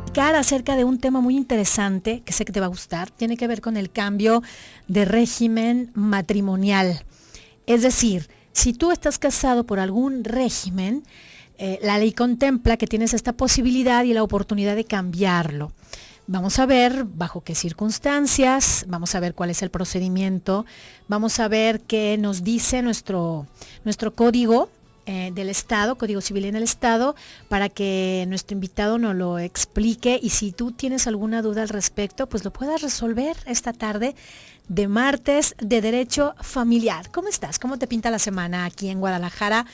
platicar acerca de un tema muy interesante que sé que te va a gustar. Tiene que ver con el cambio de régimen matrimonial. Es decir, si tú estás casado por algún régimen, la ley contempla que tienes esta posibilidad y la oportunidad de cambiarlo. Vamos a ver bajo qué circunstancias, vamos a ver cuál es el procedimiento, vamos a ver qué nos dice nuestro código del Estado, Código Civil en el Estado, para que nuestro invitado nos lo explique, y si tú tienes alguna duda al respecto, pues lo puedas resolver esta tarde de martes de Derecho Familiar. ¿Cómo estás? ¿Cómo te pinta la semana aquí en Guadalajara?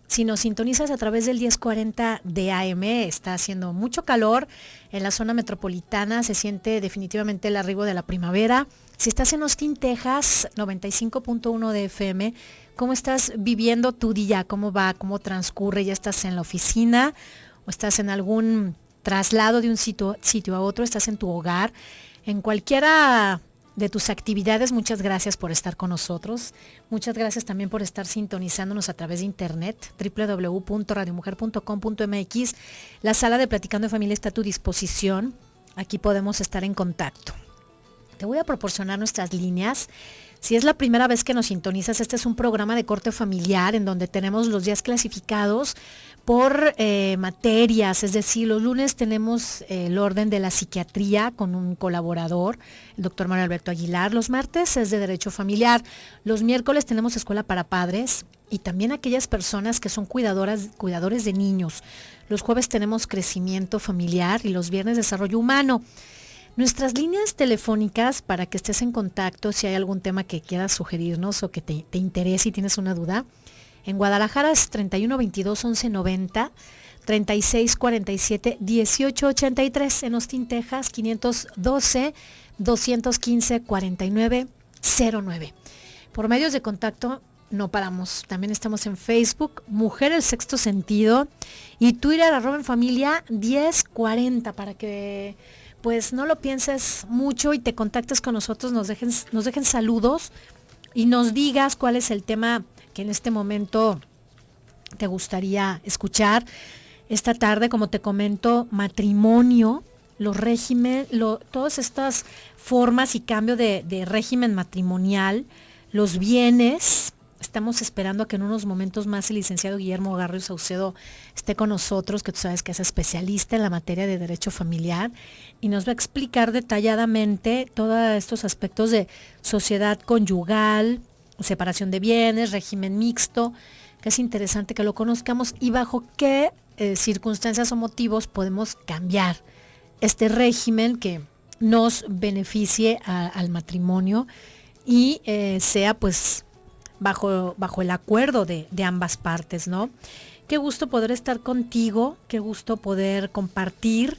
Si nos sintonizas a través del 1040 de AM, está haciendo mucho calor en la zona metropolitana, se siente definitivamente el arribo de la primavera. Si estás en Austin, Texas, 95.1 de FM, ¿cómo estás viviendo tu día? ¿Cómo va? ¿Cómo transcurre? ¿Ya estás en la oficina o estás en algún traslado de un sitio a otro? ¿Estás en tu hogar? En cualquiera de tus actividades, muchas gracias por estar con nosotros. Muchas gracias también por estar sintonizándonos a través de internet, www.radiomujer.com.mx. La sala de Platicando en Familia está a tu disposición. Aquí podemos estar en contacto. Te voy a proporcionar nuestras líneas. Si es la primera vez que nos sintonizas, este es un programa de corte familiar en donde tenemos los días clasificados por materias, es decir, los lunes tenemos el orden de la psiquiatría con un colaborador, el doctor Mario Alberto Aguilar. Los martes es de Derecho Familiar. Los miércoles tenemos escuela para padres y también aquellas personas que son cuidadores de niños. Los jueves tenemos crecimiento familiar y los viernes desarrollo humano. Nuestras líneas telefónicas para que estés en contacto si hay algún tema que quieras sugerirnos o que te interese y tienes una duda. En Guadalajara es 31 22 11 90, 36 47 18 83. En Austin, Texas, 512 215 49 09. Por medios de contacto no paramos. También estamos en Facebook, Mujer el Sexto Sentido, y Twitter, @enfamilia 1040, para que pues no lo pienses mucho y te contactes con nosotros, nos dejen saludos y nos digas cuál es el tema que en este momento te gustaría escuchar. Esta tarde, como te comento, matrimonio, los régimen, todas estas formas y cambio de régimen matrimonial, los bienes. Estamos esperando a que en unos momentos más el licenciado Guillermo Garrio Saucedo esté con nosotros, que tú sabes que es especialista en la materia de derecho familiar, y nos va a explicar detalladamente todos estos aspectos de sociedad conyugal, separación de bienes, régimen mixto, que es interesante que lo conozcamos y bajo qué circunstancias o motivos podemos cambiar este régimen que nos beneficie al matrimonio y sea pues bajo el acuerdo de ambas partes, ¿no? Qué gusto poder estar contigo, qué gusto poder compartir,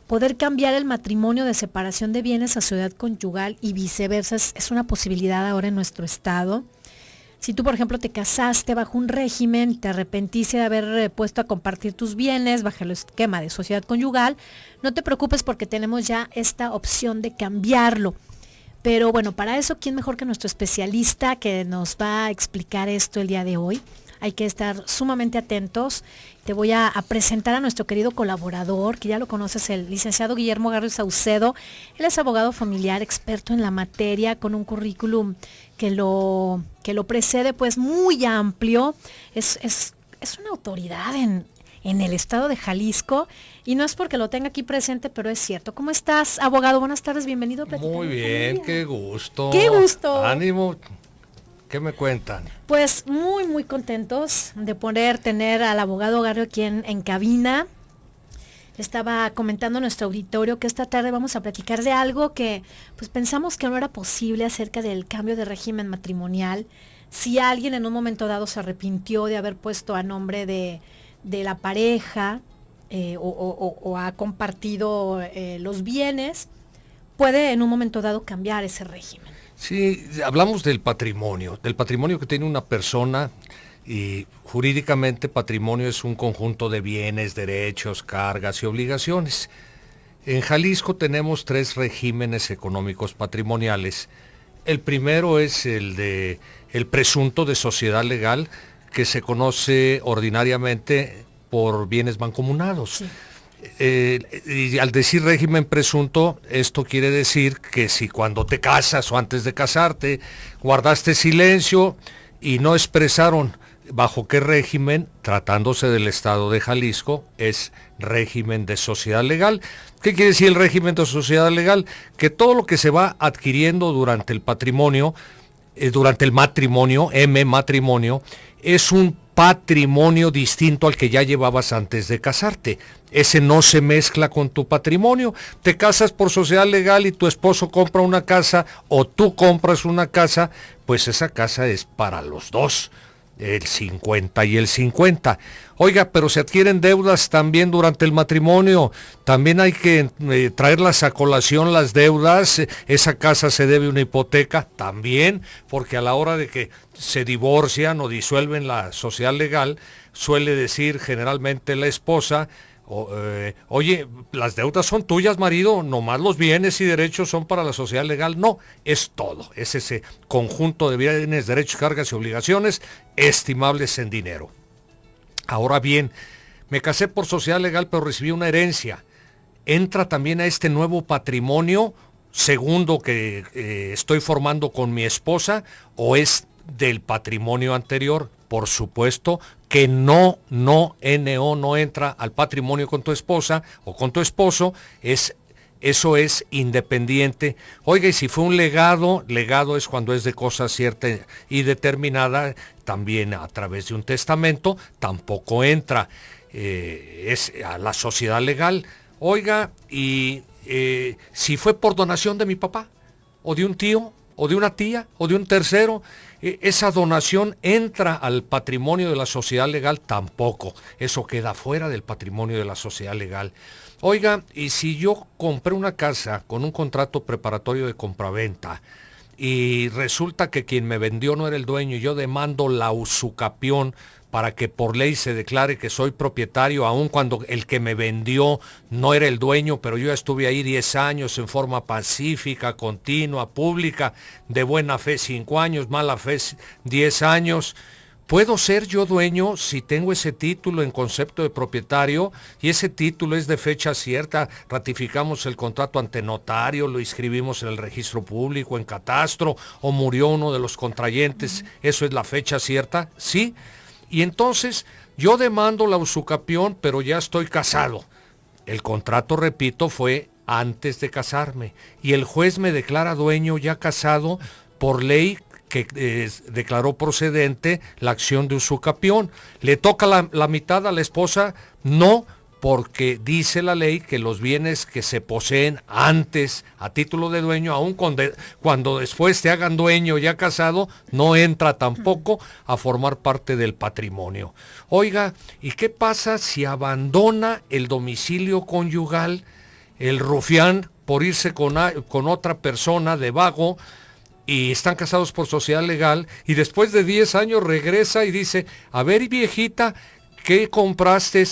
poder cambiar el matrimonio de separación de bienes a sociedad conyugal y viceversa. Es una posibilidad ahora en nuestro estado. Si tú, por ejemplo, te casaste bajo un régimen, te arrepentiste de haber puesto a compartir tus bienes bajo el esquema de sociedad conyugal, no te preocupes porque tenemos ya esta opción de cambiarlo. Pero bueno, para eso, ¿quién mejor que nuestro especialista que nos va a explicar esto el día de hoy? Hay que estar sumamente atentos. Te voy a presentar a nuestro querido colaborador, que ya lo conoces, el licenciado Guillermo Garrio Saucedo. Él es abogado familiar, experto en la materia, con un currículum que lo precede, pues muy amplio. Es una autoridad en el estado de Jalisco, y no es porque lo tenga aquí presente, pero es cierto. ¿Cómo estás, abogado? Buenas tardes, bienvenido a Platicar. Muy bien, qué gusto. ¡Qué gusto! Ánimo. ¿Qué me cuentan? Pues muy, muy contentos de poder tener al abogado Garrio aquí en cabina. Estaba comentando a nuestro auditorio que esta tarde vamos a platicar de algo que pues pensamos que no era posible acerca del cambio de régimen matrimonial. Si alguien en un momento dado se arrepintió de haber puesto a nombre de la pareja o ha compartido los bienes, puede en un momento dado cambiar ese régimen. Sí, hablamos del patrimonio que tiene una persona, y jurídicamente patrimonio es un conjunto de bienes, derechos, cargas y obligaciones. En Jalisco tenemos 3 regímenes económicos patrimoniales. El primero es el presunto de sociedad legal, que se conoce ordinariamente por bienes mancomunados. Sí. Y al decir régimen presunto, esto quiere decir que si cuando te casas o antes de casarte guardaste silencio y no expresaron bajo qué régimen, tratándose del estado de Jalisco, es régimen de sociedad legal. ¿Qué quiere decir el régimen de sociedad legal? Que todo lo que se va adquiriendo durante el patrimonio, durante el matrimonio, matrimonio, es un patrimonio distinto al que ya llevabas antes de casarte. Ese no se mezcla con tu patrimonio. Te casas por sociedad legal y tu esposo compra una casa o tú compras una casa, pues esa casa es para los dos. El 50 y el 50. Oiga, pero se adquieren deudas también durante el matrimonio. También hay que traerlas a colación las deudas. Esa casa se debe una hipoteca también, porque a la hora de que se divorcian o disuelven la sociedad legal, suele decir generalmente la esposa: oye, las deudas son tuyas, marido, nomás los bienes y derechos son para la sociedad legal. No, es todo, es ese conjunto de bienes, derechos, cargas y obligaciones estimables en dinero. Ahora bien, me casé por sociedad legal, pero recibí una herencia. ¿Entra también a este nuevo patrimonio segundo que estoy formando con mi esposa, o es del patrimonio anterior? Por supuesto que no entra al patrimonio con tu esposa o con tu esposo, eso es independiente. Oiga, y si fue un legado es cuando es de cosa cierta y determinada, también a través de un testamento, tampoco entra, es a la sociedad legal. Oiga, y si fue por donación de mi papá, o de un tío, o de una tía, o de un tercero, esa donación entra al patrimonio de la sociedad legal, tampoco. Eso queda fuera del patrimonio de la sociedad legal. Oiga, y si yo compré una casa con un contrato preparatorio de compraventa y resulta que quien me vendió no era el dueño y yo demando la usucapión para que por ley se declare que soy propietario, aun cuando el que me vendió no era el dueño, pero yo estuve ahí 10 años en forma pacífica, continua, pública, de buena fe 5 años, mala fe 10 años. ¿Puedo ser yo dueño si tengo ese título en concepto de propietario y ese título es de fecha cierta? Ratificamos el contrato ante notario, lo inscribimos en el registro público, en catastro, o murió uno de los contrayentes, ¿eso es la fecha cierta? Sí. Y entonces yo demando la usucapión, pero ya estoy casado. El contrato, repito, fue antes de casarme y el juez me declara dueño ya casado por ley que declaró procedente la acción de usucapión. ¿Le toca la mitad a la esposa? No, porque dice la ley que los bienes que se poseen antes a título de dueño, aun cuando después te hagan dueño ya casado, no entra tampoco a formar parte del patrimonio. Oiga, ¿y qué pasa si abandona el domicilio conyugal el rufián por irse con otra persona de vago? Y están casados por sociedad legal y después de 10 años regresa y dice: a ver, viejita, ¿qué compraste?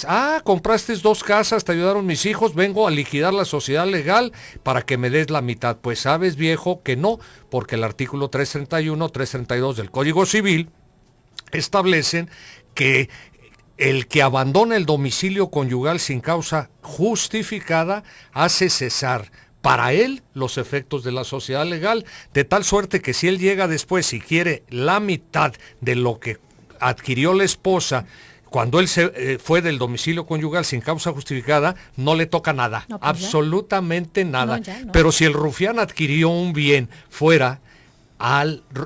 Compraste 2 casas, te ayudaron mis hijos, vengo a liquidar la sociedad legal para que me des la mitad. Pues sabes, viejo, que no, porque el artículo 331, 332 del Código Civil establecen que el que abandona el domicilio conyugal sin causa justificada hace cesar para él los efectos de la sociedad legal, de tal suerte que si él llega después y quiere la mitad de lo que adquirió la esposa, cuando él se fue del domicilio conyugal sin causa justificada, no le toca nada, no, pues absolutamente nada. No. Pero si el rufián adquirió un bien fuera,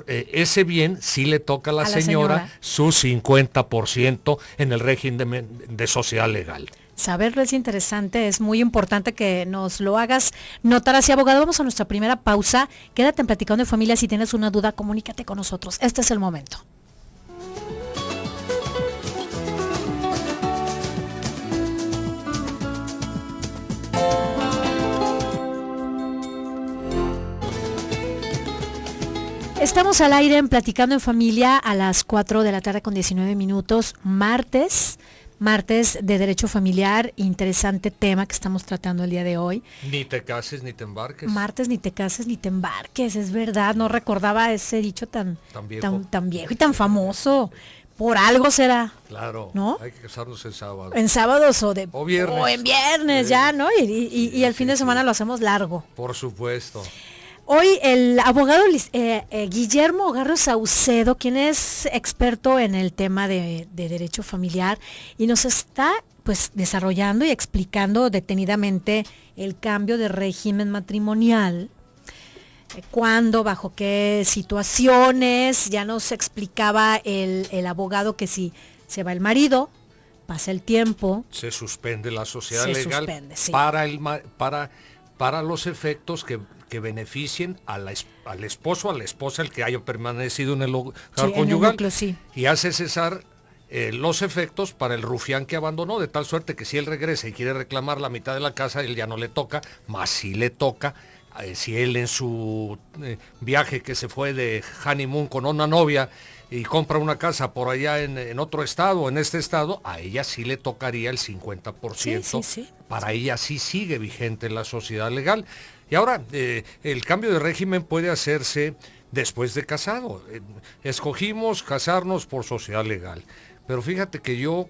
ese bien sí le toca a la señora su 50% en el régimen de sociedad legal. Saberlo es interesante, es muy importante que nos lo hagas notar así, abogado. Vamos a nuestra primera pausa. Quédate en Platicando de Familia. Si tienes una duda, comunícate con nosotros. Este es el momento. Estamos al aire en Platicando en Familia a las 4 de la tarde con 19 minutos, martes de Derecho Familiar, interesante tema que estamos tratando el día de hoy. Ni te cases ni te embarques. Martes, ni te cases ni te embarques, es verdad, no recordaba ese dicho tan viejo y tan famoso. Por algo será. Claro, ¿no? hay que casarnos en sábado. En sábados o viernes. O en viernes ya, ¿no? Y el fin de semana lo hacemos largo. Por supuesto. Hoy el abogado Guillermo Garro Saucedo, quien es experto en el tema de derecho familiar, y nos está pues desarrollando y explicando detenidamente el cambio de régimen matrimonial. Cuándo, bajo qué situaciones, ya nos explicaba el abogado que si se va el marido, pasa el tiempo. Se suspende la sociedad legal sí. para los efectos que beneficien al esposo, a la esposa, el que haya permanecido en el hogar conyugal, en el núcleo, sí. Y hace cesar los efectos para el rufián que abandonó, de tal suerte que si él regresa y quiere reclamar la mitad de la casa, él ya no le toca, más sí le toca. Si él en su viaje que se fue de honeymoon con una novia y compra una casa por allá en otro estado, en este estado, a ella sí le tocaría el 50%. Sí. Para ella sí sigue vigente la sociedad legal. Y ahora, el cambio de régimen puede hacerse después de casado. Escogimos casarnos por sociedad legal. Pero fíjate que yo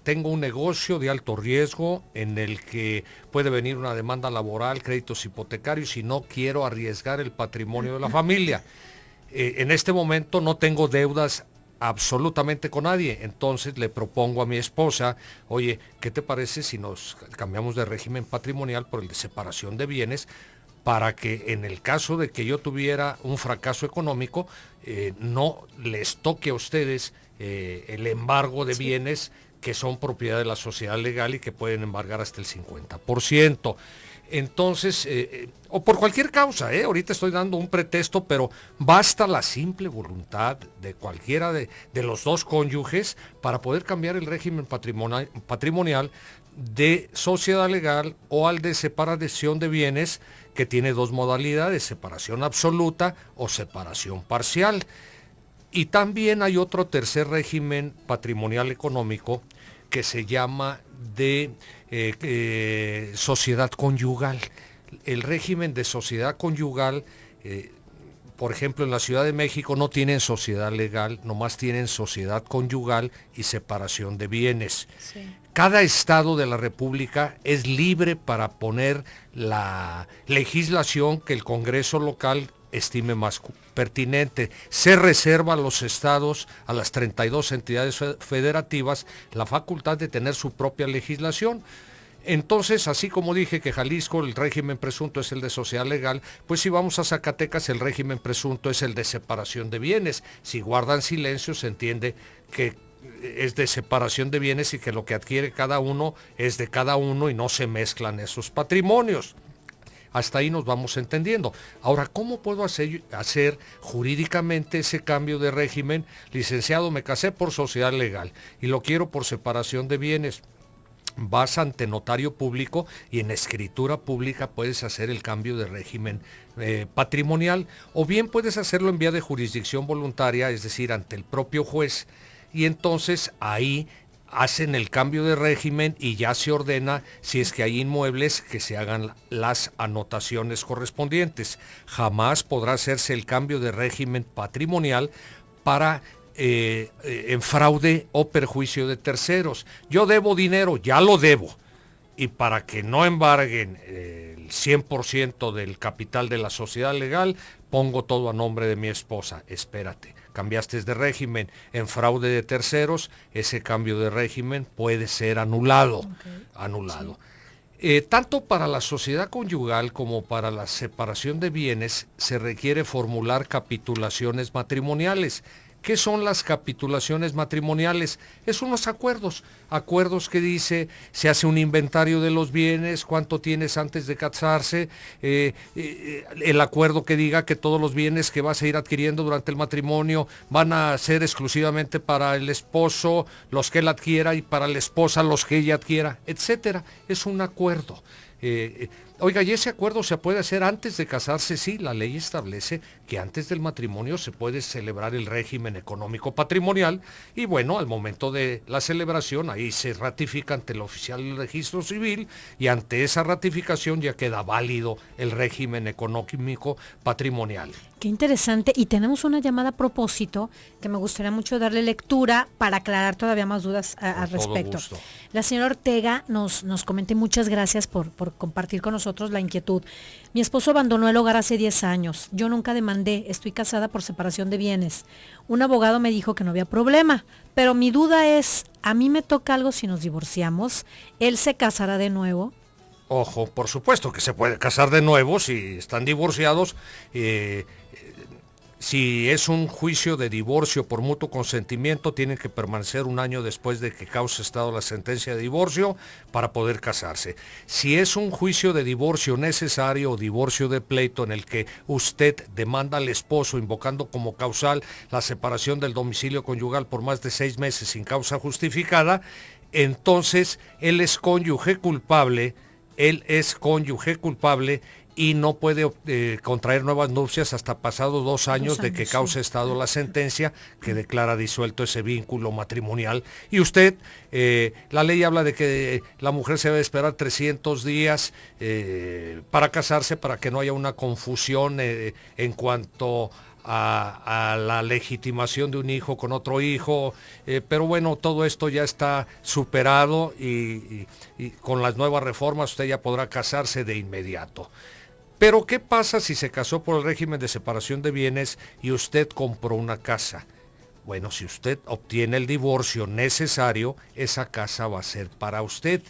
tengo un negocio de alto riesgo en el que puede venir una demanda laboral, créditos hipotecarios, y no quiero arriesgar el patrimonio de la familia. En este momento no tengo deudas absolutamente con nadie, entonces le propongo a mi esposa, oye, ¿qué te parece si nos cambiamos de régimen patrimonial por el de separación de bienes? Para que en el caso de que yo tuviera un fracaso económico, no les toque a ustedes el embargo de bienes que son propiedad de la sociedad legal y que pueden embargar hasta el 50%. Entonces, o por cualquier causa, ahorita estoy dando un pretexto, pero basta la simple voluntad de cualquiera de los dos cónyuges para poder cambiar el régimen patrimonial de sociedad legal o al de separación de bienes, que tiene dos modalidades, separación absoluta o separación parcial. Y también hay otro tercer régimen patrimonial económico que se llama de sociedad conyugal. El régimen de sociedad conyugal, por ejemplo, en la Ciudad de México no tienen sociedad legal, nomás tienen sociedad conyugal y separación de bienes. Sí. Cada estado de la República es libre para poner la legislación que el Congreso local estime más pertinente. Se reserva a los estados, a las 32 entidades federativas, la facultad de tener su propia legislación. Entonces, así como dije que Jalisco el régimen presunto es el de sociedad legal, pues si vamos a Zacatecas el régimen presunto es el de separación de bienes. Si guardan silencio se entiende que es de separación de bienes y que lo que adquiere cada uno es de cada uno y no se mezclan esos patrimonios. Hasta ahí nos vamos entendiendo. Ahora, ¿cómo puedo hacer jurídicamente ese cambio de régimen? Licenciado, me casé por sociedad legal y lo quiero por separación de bienes. Vas ante notario público y en escritura pública puedes hacer el cambio de régimen patrimonial, o bien puedes hacerlo en vía de jurisdicción voluntaria, es decir, ante el propio juez, y entonces ahí hacen el cambio de régimen y ya se ordena, si es que hay inmuebles, que se hagan las anotaciones correspondientes. Jamás podrá hacerse el cambio de régimen patrimonial para en fraude o perjuicio de terceros. Yo debo dinero, ya lo debo, y para que no embarguen el 100% del capital de la sociedad legal, pongo todo a nombre de mi esposa. Espérate, cambiaste de régimen en fraude de terceros, ese cambio de régimen puede ser anulado. Anulado. Sí. Tanto para la sociedad conyugal como para la separación de bienes se requiere formular capitulaciones matrimoniales. ¿Qué son las capitulaciones matrimoniales? Es unos acuerdos que dice, se hace un inventario de los bienes, cuánto tienes antes de casarse, el acuerdo que diga que todos los bienes que vas a ir adquiriendo durante el matrimonio van a ser exclusivamente para el esposo, los que él adquiera, y para la esposa los que ella adquiera, etcétera. Es un acuerdo. Oiga, ¿y ese acuerdo se puede hacer antes de casarse? Sí, la ley establece que antes del matrimonio se puede celebrar el régimen económico patrimonial y bueno, al momento de la celebración ahí se ratifica ante el oficial del registro civil y ante esa ratificación ya queda válido el régimen económico patrimonial. Qué interesante. Y tenemos una llamada a propósito que me gustaría mucho darle lectura para aclarar todavía más dudas al respecto. La señora Ortega nos comenta, y muchas gracias por compartir con nosotros la inquietud. Mi esposo abandonó el hogar hace 10 años. Yo nunca demandé. Estoy casada por separación de bienes. Un abogado me dijo que no había problema. Pero mi duda es, ¿a mí me toca algo si nos divorciamos? ¿Él se casará de nuevo? Ojo, por supuesto que se puede casar de nuevo si están divorciados. Si es un juicio de divorcio por mutuo consentimiento, tienen que permanecer 1 año después de que cause estado la sentencia de divorcio para poder casarse. Si es un juicio de divorcio necesario o divorcio de pleito en el que usted demanda al esposo invocando como causal la separación del domicilio conyugal por más de 6 meses sin causa justificada, entonces él es cónyuge culpable y no puede contraer nuevas nupcias hasta pasado 2 años de que cause estado la sentencia que declara disuelto ese vínculo matrimonial. Y usted, la ley habla de que la mujer se debe esperar 300 días para casarse, para que no haya una confusión en cuanto a la legitimación de un hijo con otro hijo, pero bueno, todo esto ya está superado y con las nuevas reformas usted ya podrá casarse de inmediato. Pero ¿qué pasa si se casó por el régimen de separación de bienes y usted compró una casa? Bueno, si usted obtiene el divorcio necesario, esa casa va a ser para usted.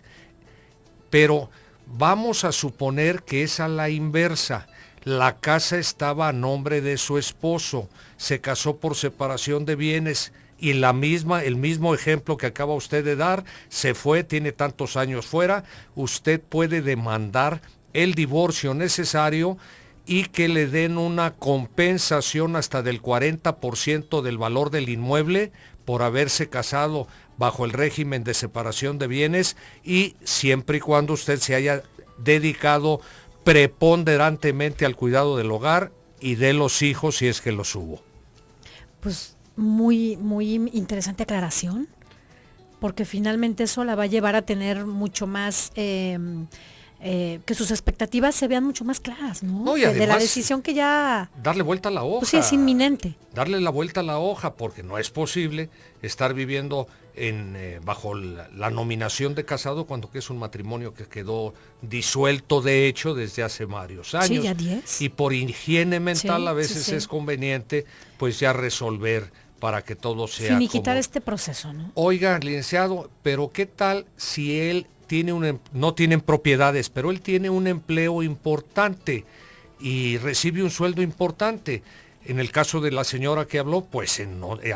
Pero vamos a suponer que es a la inversa. La casa estaba a nombre de su esposo, se casó por separación de bienes y el mismo ejemplo que acaba usted de dar, se fue, tiene tantos años fuera, usted puede demandar el divorcio necesario y que le den una compensación hasta del 40% del valor del inmueble por haberse casado bajo el régimen de separación de bienes y siempre y cuando usted se haya dedicado preponderantemente al cuidado del hogar y de los hijos si es que los hubo. Pues muy interesante aclaración, porque finalmente eso la va a llevar a tener mucho más, que sus expectativas se vean mucho más claras, ¿no? No, y además, de la decisión que ya... Darle vuelta a la hoja. Pues sí, es inminente. Darle la vuelta a la hoja, porque no es posible estar viviendo bajo la nominación de casado cuando que es un matrimonio que quedó disuelto de hecho desde hace varios años. Sí, ya 10. Y por higiene mental a veces sí. es conveniente pues ya resolver para que todo sea finiquitar este proceso, ¿no? Oiga, licenciado, pero ¿qué tal si él no tienen propiedades, pero él tiene un empleo importante y recibe un sueldo importante? En el caso de la señora que habló, pues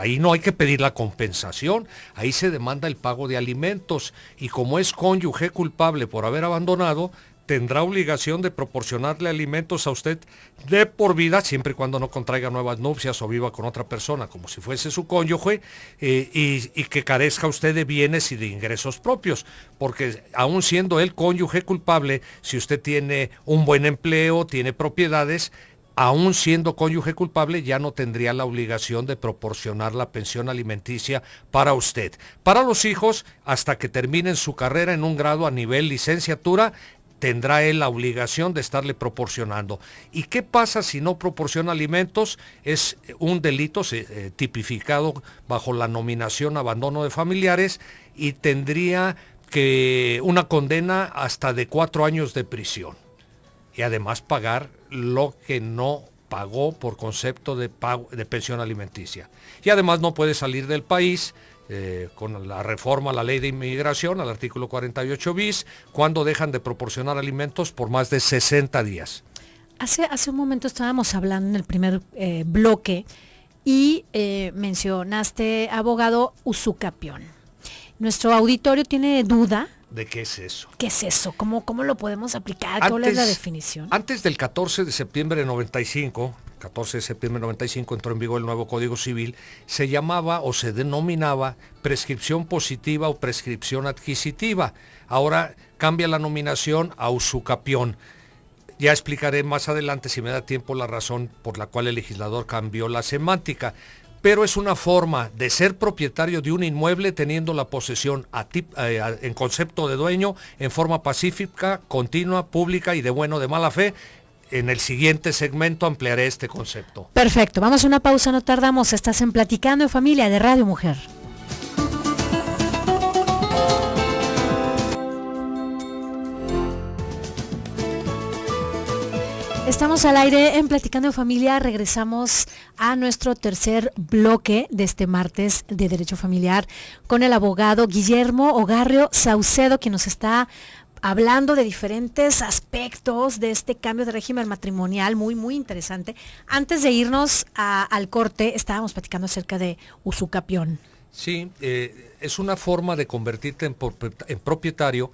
ahí no hay que pedir la compensación, ahí se demanda el pago de alimentos y como es cónyuge culpable por haber abandonado, tendrá obligación de proporcionarle alimentos a usted de por vida, siempre y cuando no contraiga nuevas nupcias o viva con otra persona como si fuese su cónyuge, y que carezca usted de bienes y de ingresos propios, porque aún siendo él cónyuge culpable, si usted tiene un buen empleo, tiene propiedades, aún siendo cónyuge culpable, ya no tendría la obligación de proporcionar la pensión alimenticia para usted. Para los hijos, hasta que terminen su carrera en un grado a nivel licenciatura, tendrá él la obligación de estarle proporcionando. ¿Y qué pasa si no proporciona alimentos? Es un delito tipificado bajo la nominación abandono de familiares y tendría que una condena hasta de 4 años de prisión. Y además pagar lo que no pagó por concepto de pensión alimenticia. Y además no puede salir del país con la reforma a la ley de inmigración, al artículo 48 bis, cuando dejan de proporcionar alimentos por más de 60 días. Hace un momento estábamos hablando en el primer bloque y mencionaste abogado usucapión. Nuestro auditorio tiene duda. ¿De qué es eso? ¿Qué es eso? ¿Cómo lo podemos aplicar? ¿Cuál es la definición? Antes del 14 de septiembre de 95, 14 de septiembre de 95 entró en vigor el nuevo Código Civil, se llamaba o se denominaba prescripción positiva o prescripción adquisitiva. Ahora cambia la nominación a usucapión. Ya explicaré más adelante, si me da tiempo, la razón por la cual el legislador cambió la semántica. Pero es una forma de ser propietario de un inmueble teniendo la posesión en concepto de dueño, en forma pacífica, continua, pública y de buena o de mala fe, en el siguiente segmento ampliaré este concepto. Perfecto, vamos a una pausa, no tardamos. Estás en Platicando en Familia de Radio Mujer. Estamos al aire en Platicando en Familia. Regresamos a nuestro tercer bloque de este martes de Derecho Familiar con el abogado Guillermo Ogarrio Saucedo, quien nos está hablando de diferentes aspectos de este cambio de régimen matrimonial muy, muy interesante. Antes de irnos al corte, estábamos platicando acerca de usucapión. Sí, es una forma de convertirte en propietario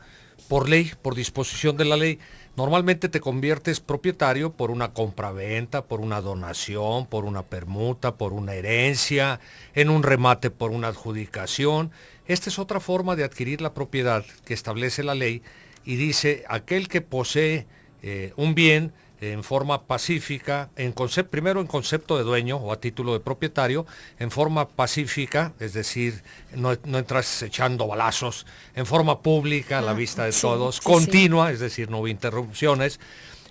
por ley, por disposición de la ley. Normalmente te conviertes propietario por una compraventa, por una donación, por una permuta, por una herencia, en un remate por una adjudicación. Esta es otra forma de adquirir la propiedad que establece la ley y dice aquel que posee un bien en forma pacífica, primero en concepto de dueño o a título de propietario, en forma pacífica, es decir, no entras echando balazos, en forma pública, a la vista de todos, continua, es decir, no hubo interrupciones,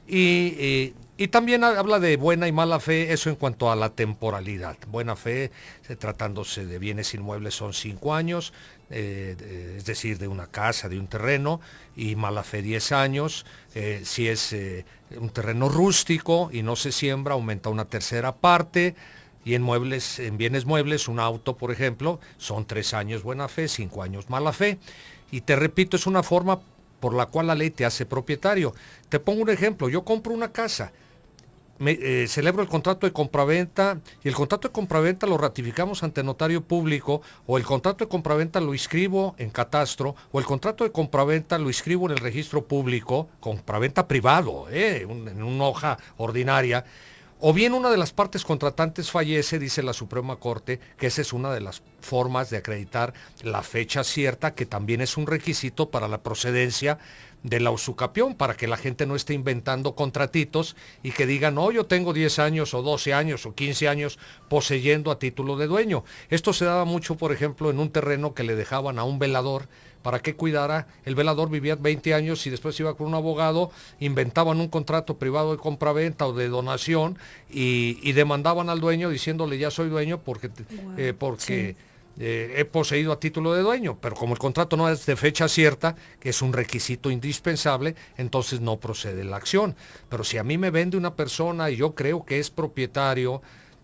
y también habla de buena y mala fe, eso en cuanto a la temporalidad. Buena fe, tratándose de bienes inmuebles, son 5 años, es decir, de una casa, de un terreno, y mala fe 10 años. Si es un terreno rústico y no se siembra, aumenta una tercera parte. Y en bienes muebles, un auto, por ejemplo, son 3 años buena fe, 5 años mala fe. Y te repito, es una forma por la cual la ley te hace propietario. Te pongo un ejemplo, yo compro una casa, celebro el contrato de compraventa y el contrato de compraventa lo ratificamos ante notario público, o el contrato de compraventa lo inscribo en catastro, o el contrato de compraventa lo inscribo en el registro público, compraventa privado, en una hoja ordinaria, o bien una de las partes contratantes fallece, dice la Suprema Corte, que esa es una de las formas de acreditar la fecha cierta, que también es un requisito para la procedencia de la usucapión, para que la gente no esté inventando contratitos y que digan, no, yo tengo 10 años o 12 años o 15 años poseyendo a título de dueño. Esto se daba mucho, por ejemplo, en un terreno que le dejaban a un velador para que cuidara. El velador vivía 20 años y después iba con un abogado, inventaban un contrato privado de compraventa o de donación y demandaban al dueño diciéndole, ya soy dueño porque sí, he poseído a título de dueño, pero como el contrato no es de fecha cierta, que es un requisito indispensable, entonces no procede la acción. Pero si a mí me vende una persona y yo creo que es propietario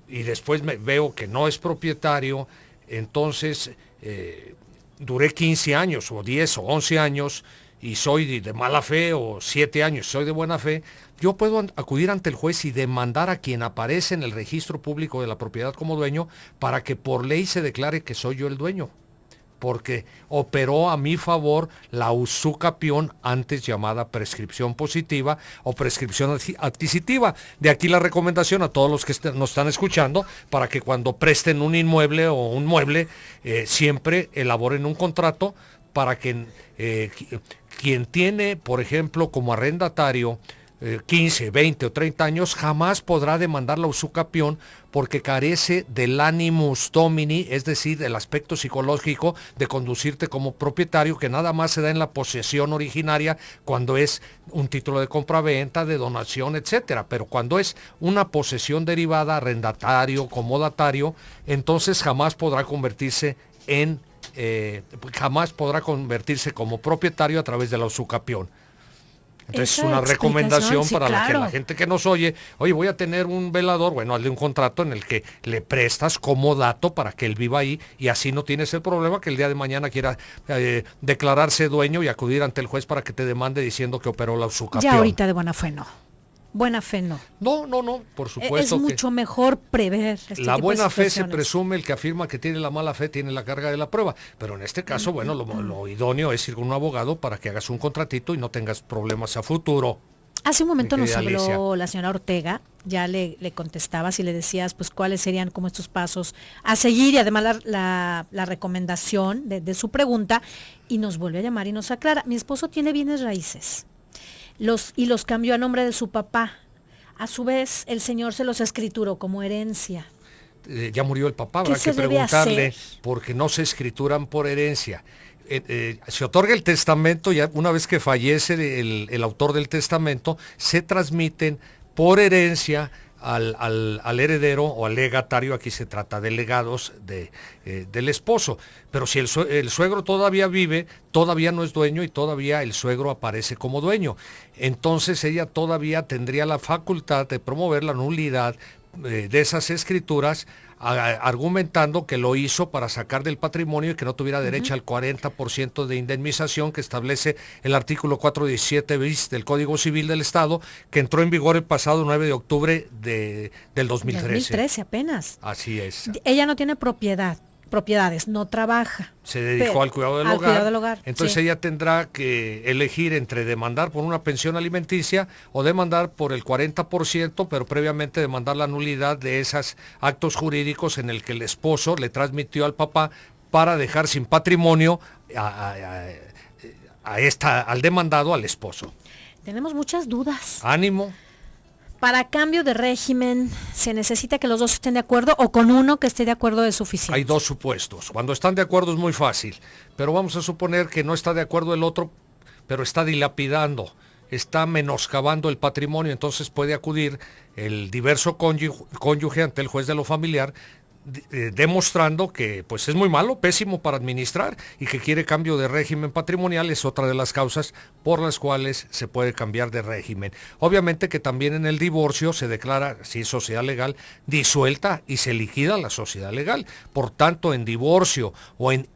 y después veo que no es propietario, entonces duré 15 años o 10 o 11 años y soy de mala fe, o 7 años soy de buena fe, yo puedo acudir ante el juez y demandar a quien aparece en el registro público de la propiedad como dueño para que por ley se declare que soy yo el dueño, porque operó a mi favor la usucapión, antes llamada prescripción positiva o prescripción adquisitiva. De aquí la recomendación a todos los que nos están escuchando, para que cuando presten un inmueble o un mueble, siempre elaboren un contrato para que quien tiene, por ejemplo, como arrendatario 15, 20 o 30 años, jamás podrá demandar la usucapión, porque carece del animus domini, es decir, del aspecto psicológico de conducirte como propietario, que nada más se da en la posesión originaria cuando es un título de compraventa, de donación, etcétera. Pero cuando es una posesión derivada, arrendatario, comodatario, entonces jamás podrá convertirse como propietario a través de la usucapión. Entonces es una recomendación, sí, para claro, la gente que nos oye, voy a tener un velador, bueno, hazle un contrato en el que le prestas como dato para que él viva ahí, y así no tienes el problema que el día de mañana quiera declararse dueño y acudir ante el juez para que te demande diciendo que operó la usucapión. Ya ahorita de buena fe no. Buena fe no. No, por supuesto. Es mucho mejor prever. La buena fe se presume, el que afirma que tiene la mala fe tiene la carga de la prueba. Pero en este caso, bueno, lo idóneo es ir con un abogado para que hagas un contratito y no tengas problemas a futuro. Hace un momento nos habló la señora Ortega, ya le contestabas y le decías pues cuáles serían como estos pasos a seguir, y además la recomendación de su pregunta, y nos vuelve a llamar y nos aclara. Mi esposo tiene bienes raíces. Los cambió a nombre de su papá. A su vez, el señor se los escrituró como herencia. Ya murió el papá, habrá que preguntarle, porque no se escrituran por herencia. Se otorga el testamento, ya una vez que fallece el autor del testamento, se transmiten por herencia al heredero o al legatario. Aquí se trata de legados del esposo. Pero si el suegro todavía vive, todavía no es dueño y todavía el suegro aparece como dueño. Entonces ella todavía tendría la facultad de promover la nulidad de esas escrituras, argumentando que lo hizo para sacar del patrimonio y que no tuviera derecho al 40% de indemnización que establece el artículo 417 bis del Código Civil del Estado, que entró en vigor el pasado 9 de octubre del 2013. 2013 apenas. Así es. Ella no tiene propiedades, no trabaja. Se dedicó al cuidado del hogar. Cuidado del hogar. Entonces sí. ella tendrá que elegir entre demandar por una pensión alimenticia o demandar por el 40%, pero previamente demandar la nulidad de esos actos jurídicos en el que el esposo le transmitió al papá para dejar sin patrimonio al demandado, al esposo. Tenemos muchas dudas. Ánimo. Para cambio de régimen, ¿se necesita que los dos estén de acuerdo o con uno que esté de acuerdo es suficiente? Hay dos supuestos. Cuando están de acuerdo es muy fácil, pero vamos a suponer que no está de acuerdo el otro, pero está dilapidando, está menoscabando el patrimonio, entonces puede acudir el diverso cónyuge ante el juez de lo familiar, demostrando que pues es muy malo, pésimo para administrar y que quiere cambio de régimen patrimonial. Es otra de las causas por las cuales se puede cambiar de régimen. Obviamente que también en el divorcio se declara, si es sociedad legal, disuelta y se liquida la sociedad legal. Por tanto, en divorcio o en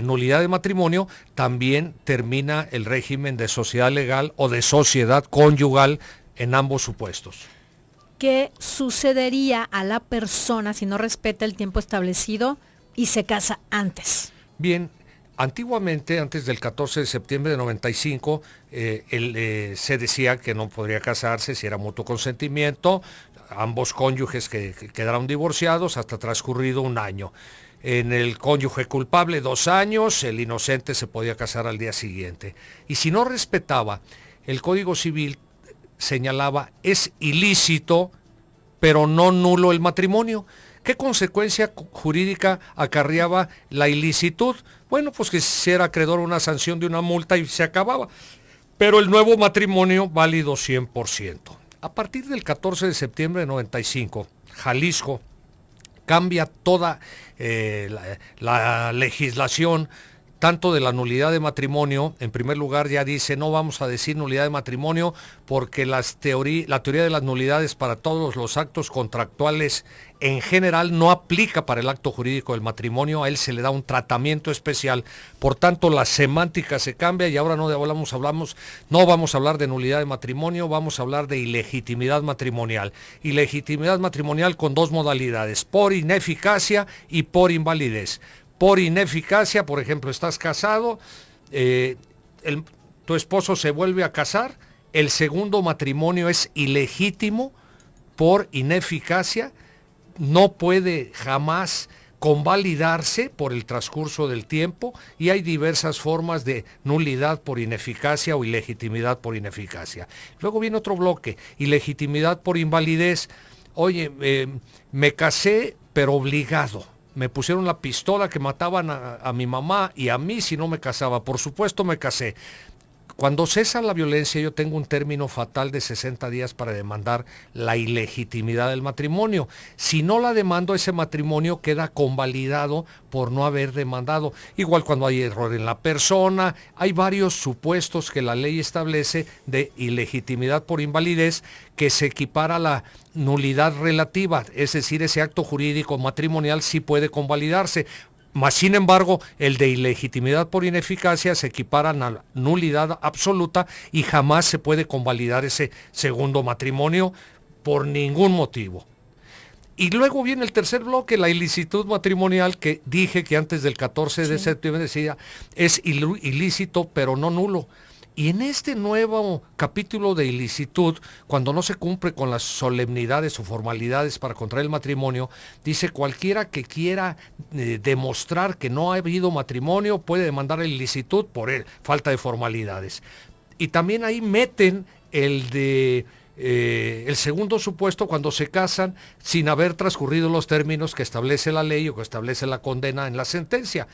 nulidad de matrimonio también termina el régimen de sociedad legal o de sociedad conyugal en ambos supuestos. ¿Qué sucedería a la persona si no respeta el tiempo establecido y se casa antes? Bien, antiguamente, antes del 14 de septiembre de 95, se decía que no podría casarse si era mutuo consentimiento, ambos cónyuges que quedaron divorciados hasta transcurrido un año. En el cónyuge culpable 2 años, el inocente se podía casar al día siguiente. Y si no respetaba, el Código Civil señalaba, es ilícito, pero no nulo el matrimonio. ¿Qué consecuencia jurídica acarreaba la ilicitud? Bueno, pues que si era acreedor una sanción de una multa y se acababa. Pero el nuevo matrimonio válido 100%. A partir del 14 de septiembre de 95, Jalisco cambia toda la legislación, tanto de la nulidad de matrimonio. En primer lugar ya dice, no vamos a decir nulidad de matrimonio porque la teoría de las nulidades para todos los actos contractuales en general no aplica para el acto jurídico del matrimonio, a él se le da un tratamiento especial. Por tanto, la semántica se cambia y ahora no vamos a hablar de nulidad de matrimonio, vamos a hablar de ilegitimidad matrimonial. Ilegitimidad matrimonial con 2 modalidades, por ineficacia y por invalidez. Por ineficacia, por ejemplo, estás casado, tu esposo se vuelve a casar, el segundo matrimonio es ilegítimo por ineficacia, no puede jamás convalidarse por el transcurso del tiempo y hay diversas formas de nulidad por ineficacia o ilegitimidad por ineficacia. Luego viene otro bloque, ilegitimidad por invalidez. Oye, me casé pero obligado. Me pusieron la pistola que mataban a mi mamá y a mí si no me casaba. Por supuesto me casé. Cuando cesa la violencia, yo tengo un término fatal de 60 días para demandar la ilegitimidad del matrimonio. Si no la demando, ese matrimonio queda convalidado por no haber demandado. Igual cuando hay error en la persona, hay varios supuestos que la ley establece de ilegitimidad por invalidez que se equipara a la nulidad relativa, es decir, ese acto jurídico matrimonial sí puede convalidarse. Mas, sin embargo, el de ilegitimidad por ineficacia se equiparan a la nulidad absoluta y jamás se puede convalidar ese segundo matrimonio por ningún motivo. Y luego viene el tercer bloque, la ilicitud matrimonial, que dije que antes del 14 de septiembre decía, es ilícito pero no nulo. Y en este nuevo capítulo de ilicitud, cuando no se cumple con las solemnidades o formalidades para contraer el matrimonio, dice cualquiera que quiera demostrar que no ha habido matrimonio puede demandar la ilicitud por falta de formalidades. Y también ahí meten el segundo supuesto cuando se casan sin haber transcurrido los términos que establece la ley o que establece la condena en la sentencia.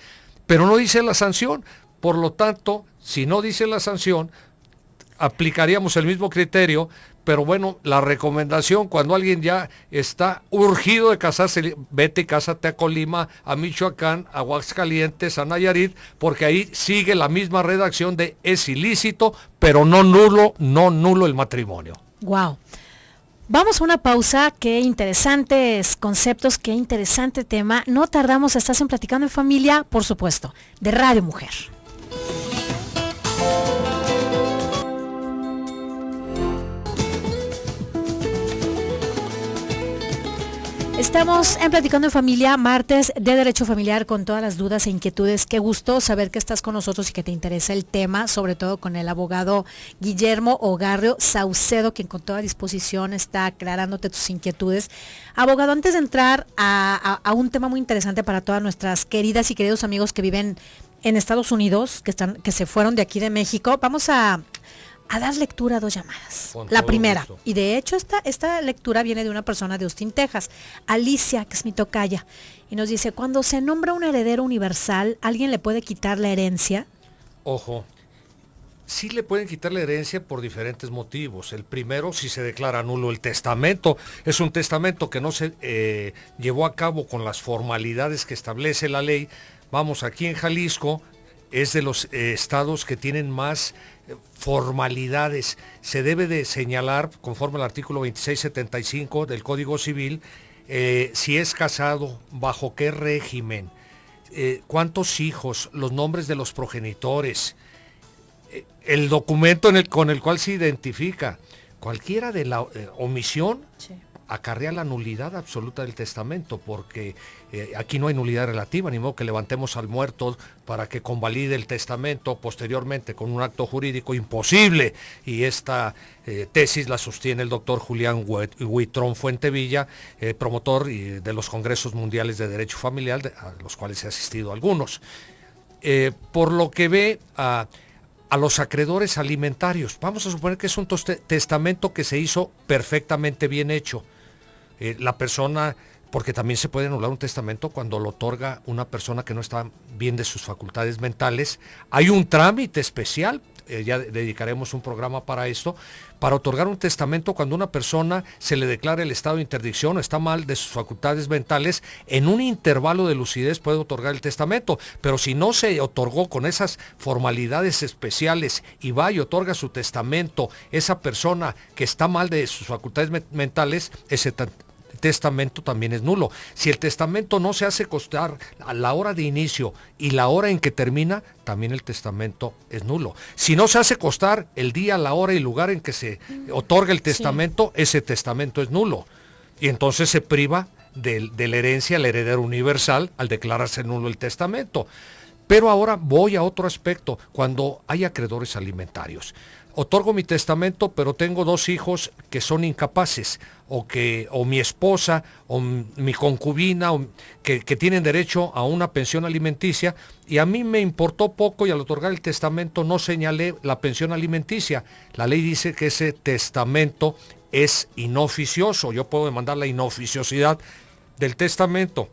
Pero no dice la sanción. Por lo tanto, si no dice la sanción, aplicaríamos el mismo criterio, Pero bueno, la recomendación cuando alguien ya está urgido de casarse, vete y cásate a Colima, a Michoacán, a Aguascalientes, a Nayarit, porque ahí sigue la misma redacción de es ilícito, pero no nulo el matrimonio. Wow. Vamos a una pausa. Qué interesantes conceptos, qué interesante tema. No tardamos, estás en Platicando en Familia, por supuesto, de Radio Mujer. Estamos en Platicando en Familia, martes de Derecho Familiar, con todas las dudas e inquietudes. Qué gusto saber que estás con nosotros y que te interesa el tema, sobre todo con el abogado Guillermo Ogarrio Saucedo, quien con toda disposición está aclarándote tus inquietudes. Abogado, antes de entrar a un tema muy interesante para todas nuestras queridas y queridos amigos que viven en Estados Unidos, que se fueron de aquí de México, vamos a dar lectura a 2 llamadas. Con la todo primera, gusto. y de hecho esta lectura viene de una persona de Austin, Texas, Alicia, que es mi tocaya, y nos dice: cuando se nombra un heredero universal, ¿alguien le puede quitar la herencia? Ojo, sí le pueden quitar la herencia por diferentes motivos. El primero, si se declara nulo el testamento, es un testamento que no se llevó a cabo con las formalidades que establece la ley. Vamos, aquí en Jalisco es de los estados que tienen más formalidades. Se debe de señalar, conforme al artículo 2675 del Código Civil, si es casado, bajo qué régimen, cuántos hijos, los nombres de los progenitores, el documento con el cual se identifica. Cualquiera de la omisión Sí. acarrea la nulidad absoluta del testamento, porque aquí no hay nulidad relativa, ni modo que levantemos al muerto para que convalide el testamento posteriormente con un acto jurídico, imposible. Y esta tesis la sostiene el doctor Julián Huitrón Fuentevilla, promotor de los Congresos Mundiales de Derecho Familiar, a los cuales he asistido algunos. Por lo que ve a los acreedores alimentarios, vamos a suponer que es un testamento que se hizo perfectamente bien hecho. La persona, porque también se puede anular un testamento cuando lo otorga una persona que no está bien de sus facultades mentales. Hay un trámite especial, ya dedicaremos un programa para esto, para otorgar un testamento cuando una persona se le declara el estado de interdicción o está mal de sus facultades mentales. En un intervalo de lucidez puede otorgar el testamento, pero si no se otorgó con esas formalidades especiales y va y otorga su testamento, esa persona que está mal de sus facultades mentales, ese testamento también es nulo. Si el testamento no se hace constar a la hora de inicio y la hora en que termina, también el testamento es nulo. Si no se hace constar el día, la hora y lugar en que se otorga el testamento, ese testamento es nulo. Y entonces se priva de la herencia al heredero universal al declararse nulo el testamento. Pero ahora voy a otro aspecto, cuando hay acreedores alimentarios. Otorgo mi testamento, pero tengo 2 hijos que son incapaces, o mi esposa, o mi concubina, que tienen derecho a una pensión alimenticia, y a mí me importó poco y al otorgar el testamento no señalé la pensión alimenticia. La ley dice que ese testamento es inoficioso. Yo puedo demandar la inoficiosidad del testamento.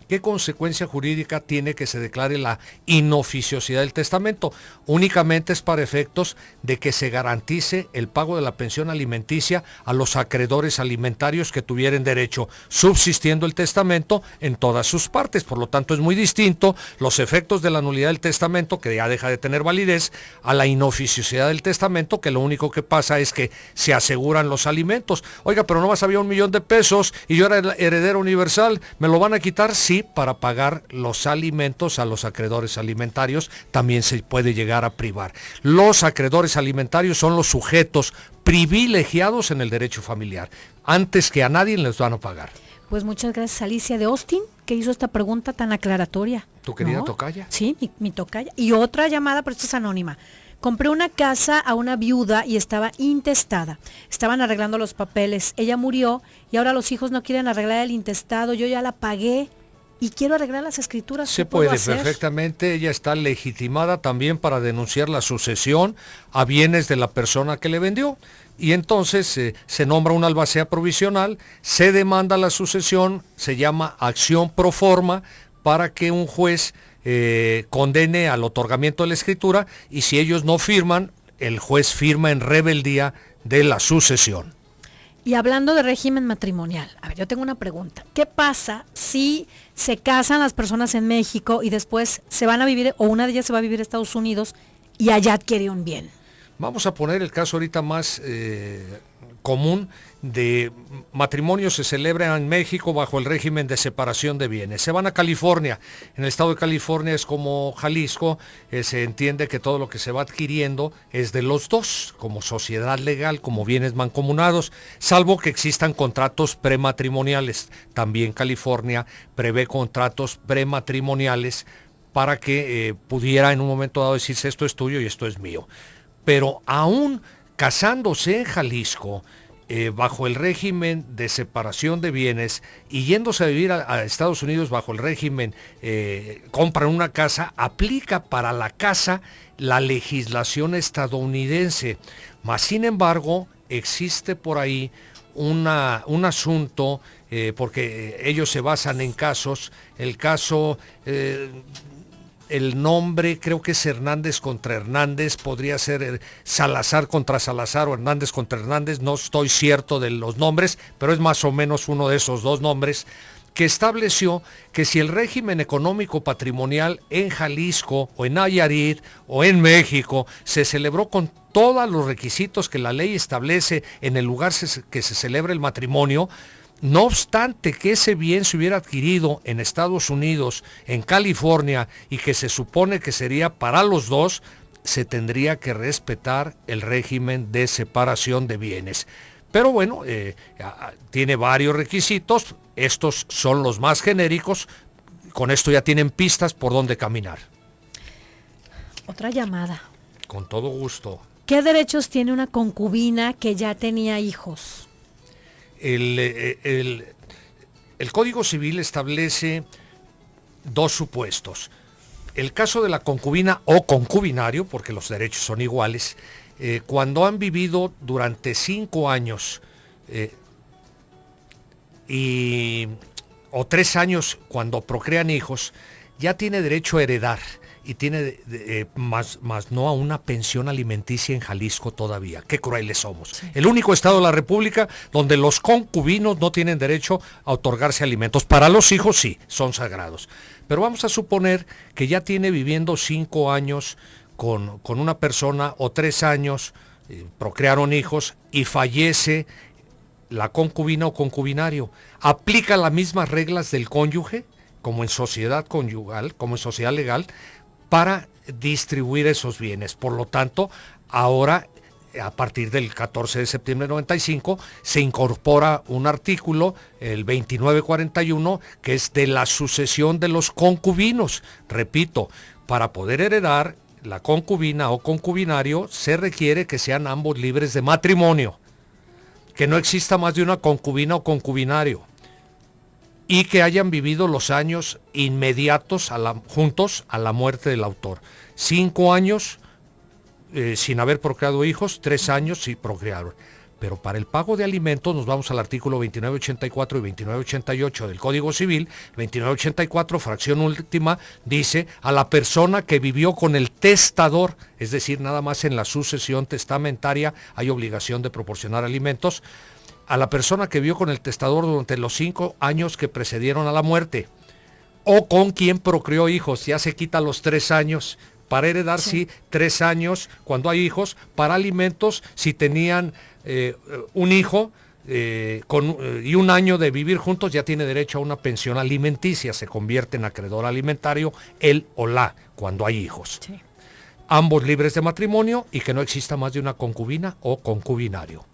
¿Qué consecuencia jurídica tiene que se declare la inoficiosidad del testamento? Únicamente es para efectos de que se garantice el pago de la pensión alimenticia a los acreedores alimentarios que tuvieran derecho, subsistiendo el testamento en todas sus partes. Por lo tanto, es muy distinto los efectos de la nulidad del testamento, que ya deja de tener validez, a la inoficiosidad del testamento, que lo único que pasa es que se aseguran los alimentos. Oiga, pero nomás había $1,000,000 y yo era el heredero universal, ¿me lo van a quitar? Sí, para pagar los alimentos a los acreedores alimentarios también se puede llegar a privar. Los acreedores alimentarios son los sujetos privilegiados en el derecho familiar. Antes que a nadie les van a pagar. Pues muchas gracias, Alicia de Austin, que hizo esta pregunta tan aclaratoria. ¿Tu querida tocaya? Sí, mi tocaya. Y otra llamada, pero esta es anónima. Compré una casa a una viuda y estaba intestada. Estaban arreglando los papeles. Ella murió y ahora los hijos no quieren arreglar el intestado. Yo ya la pagué y quiero arreglar las escrituras. Se puede perfectamente. Ella está legitimada también para denunciar la sucesión a bienes de la persona que le vendió. Y entonces se nombra una albacea provisional, se demanda la sucesión, se llama acción pro forma, para que un juez condene al otorgamiento de la escritura, y si ellos no firman, el juez firma en rebeldía de la sucesión. Y hablando de régimen matrimonial, a ver, yo tengo una pregunta. ¿Qué pasa si se casan las personas en México y después se van a vivir, o una de ellas se va a vivir a Estados Unidos y allá adquiere un bien? Vamos a poner el caso ahorita más común de matrimonio se celebra en México bajo el régimen de separación de bienes. Se van a California. En el estado de California es como Jalisco, se entiende que todo lo que se va adquiriendo es de los dos, como sociedad legal, como bienes mancomunados, salvo que existan contratos prematrimoniales. También California prevé contratos prematrimoniales para que pudiera en un momento dado decirse esto es tuyo y esto es mío. Pero aún casándose en Jalisco, bajo el régimen de separación de bienes y yéndose a vivir a Estados Unidos bajo el régimen, compran una casa, aplica para la casa la legislación estadounidense. Mas, sin embargo, existe por ahí un asunto, porque ellos se basan en casos, el caso... el nombre creo que es Hernández contra Hernández, podría ser Salazar contra Salazar o Hernández contra Hernández, no estoy cierto de los nombres, pero es más o menos uno de esos dos nombres, que estableció que si el régimen económico patrimonial en Jalisco o en Nayarit o en México se celebró con todos los requisitos que la ley establece en el lugar que se celebra el matrimonio, no obstante que ese bien se hubiera adquirido en Estados Unidos, en California, y que se supone que sería para los dos, se tendría que respetar el régimen de separación de bienes. Pero bueno, tiene varios requisitos, estos son los más genéricos, con esto ya tienen pistas por dónde caminar. Otra llamada. Con todo gusto. ¿Qué derechos tiene una concubina que ya tenía hijos? El Código Civil establece dos supuestos. El caso de la concubina o concubinario, porque los derechos son iguales, cuando han vivido durante 5 años o 3 años cuando procrean hijos, ya tiene derecho a heredar. Y tiene más no a una pensión alimenticia en Jalisco todavía. Qué crueles somos. Sí. El único estado de la República donde los concubinos no tienen derecho a otorgarse alimentos. Para los hijos sí, son sagrados. Pero vamos a suponer que ya tiene viviendo 5 años con una persona o 3 años, procrearon hijos y fallece la concubina o concubinario. ¿Aplica las mismas reglas del cónyuge como en sociedad conyugal, como en sociedad legal, para distribuir esos bienes? Por lo tanto, ahora, a partir del 14 de septiembre de 95, se incorpora un artículo, el 2941, que es de la sucesión de los concubinos. Repito, para poder heredar la concubina o concubinario, se requiere que sean ambos libres de matrimonio, que no exista más de una concubina o concubinario, y que hayan vivido los años inmediatos juntos a la muerte del autor. 5 años sin haber procreado hijos, 3 años sí procrearon. Pero para el pago de alimentos nos vamos al artículo 2984 y 2988 del Código Civil. 2984, fracción última, dice a la persona que vivió con el testador, es decir, nada más en la sucesión testamentaria hay obligación de proporcionar alimentos, a la persona que vivió con el testador durante los 5 años que precedieron a la muerte, o con quien procreó hijos, ya se quita los 3 años, para heredar sí 3 años cuando hay hijos, para alimentos si tenían un hijo y 1 año de vivir juntos, ya tiene derecho a una pensión alimenticia, se convierte en acreedor alimentario él o la cuando hay hijos. Sí. Ambos libres de matrimonio y que no exista más de una concubina o concubinario.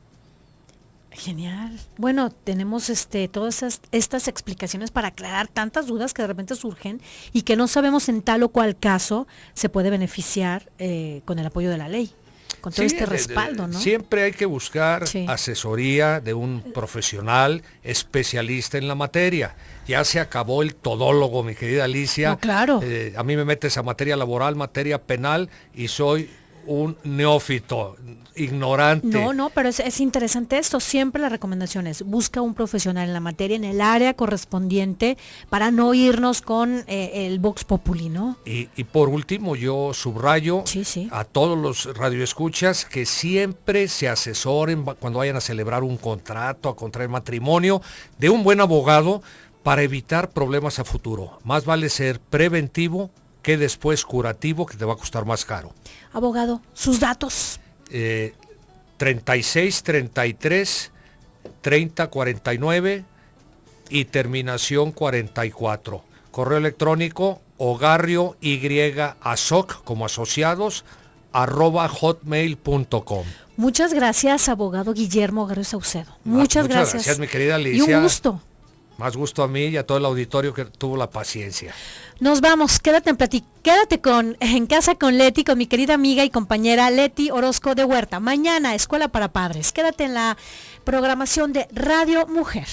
Genial. Bueno, tenemos todas estas explicaciones para aclarar tantas dudas que de repente surgen y que no sabemos en tal o cual caso se puede beneficiar con el apoyo de la ley, con todo este respaldo, ¿no? Siempre hay que buscar asesoría de un profesional especialista en la materia. Ya se acabó el todólogo, mi querida Alicia. No, claro. A mí me metes a materia laboral, materia penal y soy un neófito, ignorante. No, pero es interesante esto. Siempre la recomendación es busca un profesional en la materia, en el área correspondiente, para no irnos con el Vox Populi, ¿no? Y por último, yo subrayo a todos los radioescuchas que siempre se asesoren cuando vayan a celebrar un contrato, a contraer matrimonio, de un buen abogado para evitar problemas a futuro. Más vale ser preventivo que después curativo, que te va a costar más caro. Abogado, sus datos. 36 33 30 49 y terminación 44. Correo electrónico ogarrioyasoc como asociados @hotmail.com. Muchas gracias, abogado Guillermo Ogarrio Saucedo. Muchas gracias, mi querida Alicia. Y un gusto. Más gusto a mí y a todo el auditorio que tuvo la paciencia. Nos vamos, quédate en casa con Leti, con mi querida amiga y compañera Leti Orozco de Huerta. Mañana, Escuela para Padres. Quédate en la programación de Radio Mujer.